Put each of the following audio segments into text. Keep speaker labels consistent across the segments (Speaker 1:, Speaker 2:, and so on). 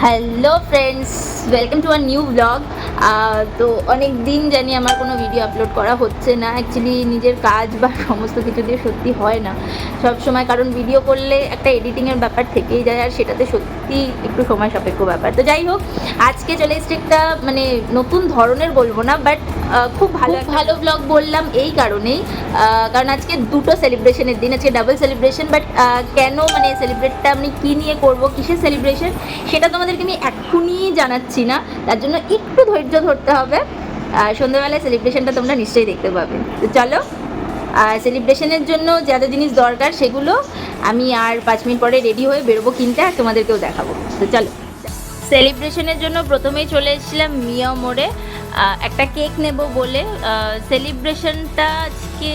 Speaker 1: Hello friends, welcome to our new blog. তো অনেক দিন জানি আমার কোনো ভিডিও আপলোড করা হচ্ছে না। অ্যাকচুয়ালি নিজের কাজ বা সমস্ত কিছু দিয়ে সত্যি হয় না সব সময়, কারণ ভিডিও করলে একটা এডিটিংয়ের ব্যাপার থেকেই যায়, আর সেটাতে সত্যি একটু সময় সাপেক্ষ ব্যাপার। তো যাই হোক, আজকে চলে এসছে একটা মানে নতুন ধরনের বলবো না, বাট খুব ভালো ভালো ব্লগ বললাম এই কারণেই, কারণ আজকে দুটো সেলিব্রেশনের দিন, আজকে ডাবল সেলিব্রেশন। বাট কেন, মানে সেলিব্রেটটা আমি কী নিয়ে করব, কিসের সেলিব্রেশন, সেটা তোমাদেরকে আমি এক্ষুনি জানাচ্ছি না, তার জন্য একটু ধৈর্য ধরতে হবে। সন্ধ্যাবেলায় সেলিব্রেশনটা তোমরা নিশ্চয়ই দেখতে পাবে। তো চলো, সেলিব্রেশনের জন্য যা যা জিনিস দরকার সেগুলো আমি আর 5 মিনিট পরে রেডি হয়ে বেরোবো কিনতে, আর তোমাদেরকেও দেখাবো। তো চলো, সেলিব্রেশনের জন্য প্রথমেই চলে এসেছিলাম মিয়া মোড়ে একটা কেক নেব বলে। সেলিব্রেশনটা আজকে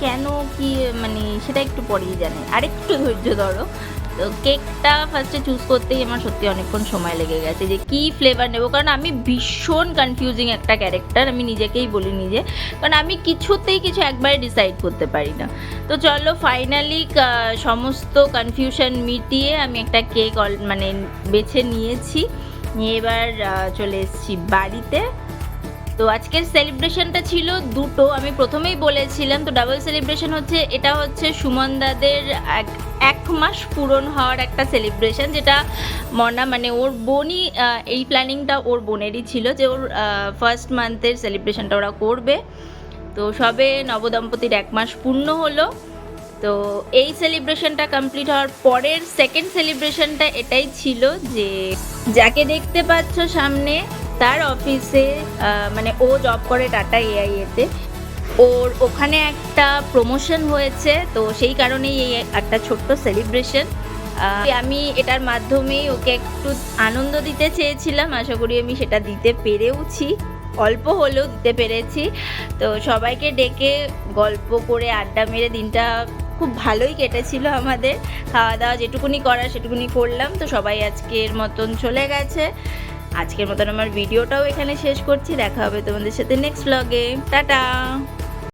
Speaker 1: কেন কি মানে সেটা একটু পরেই জানে, আর একটু ধৈর্য ধরো। তো কেকটা ফার্স্টে চুজ করতেই আমার সত্যি অনেকক্ষণ সময় লেগে গেছে যে কী ফ্লেভার নেব, কারণ আমি ভীষণ কনফিউজিং একটা ক্যারেক্টার, আমি নিজেকেই বলি নিজে, কারণ আমি কিছুতেই কিছু একবারে ডিসাইড করতে পারি না। তো চলো, ফাইনালি সমস্ত কনফিউশন মিটিয়ে আমি একটা কেক মানে বেছে নিয়েছি, নিয়ে এবার চলে এসেছি বাড়িতে। তো আজকের সেলিব্রেশনটা ছিল দুটো, আমি প্রথমেই বলেছিলাম। তো ডাবল সেলিব্রেশন হচ্ছে, এটা হচ্ছে সুমন দাদের এক মাস পূরণ হওয়ার একটা সেলিব্রেশন, যেটা মনা মানে ওর বোনই, এই প্ল্যানিংটা ওর বোনেরই ছিল যে ওর ফার্স্ট মান্থের সেলিব্রেশনটা ওরা করবে। তো সবে নবদম্পতির 1 মাস পূর্ণ হলো। তো এই সেলিব্রেশনটা কমপ্লিট হওয়ার পরের সেকেন্ড সেলিব্রেশনটা এটাই ছিল যে যাকে দেখতে পাচ্ছ সামনে, তার অফিসে মানে ও জব করে টাটা এআইএতে, ওর ওখানে একটা প্রমোশন হয়েছে। তো সেই কারণেই এই একটা ছোট্ট সেলিব্রেশন। আমি এটার মাধ্যমেই ওকে একটু আনন্দ দিতে চেয়েছিলাম, আশা করি আমি সেটা দিতে পেরেওছি, অল্প হলেও দিতে পেরেছি। তো সবাইকে ডেকে গল্প করে আড্ডা মেরে দিনটা খুব ভালোই কেটেছিল আমাদের। খাওয়া দাওয়া যেটুকুনি করার সেটুকুনি করলাম। তো সবাই আজকের মতন চলে গেছে, আজকের মতন আমার ভিডিওটাও এখানে শেষ করছি। দেখা হবে তোমাদের সাথে নেক্সট ব্লগে। টাটা।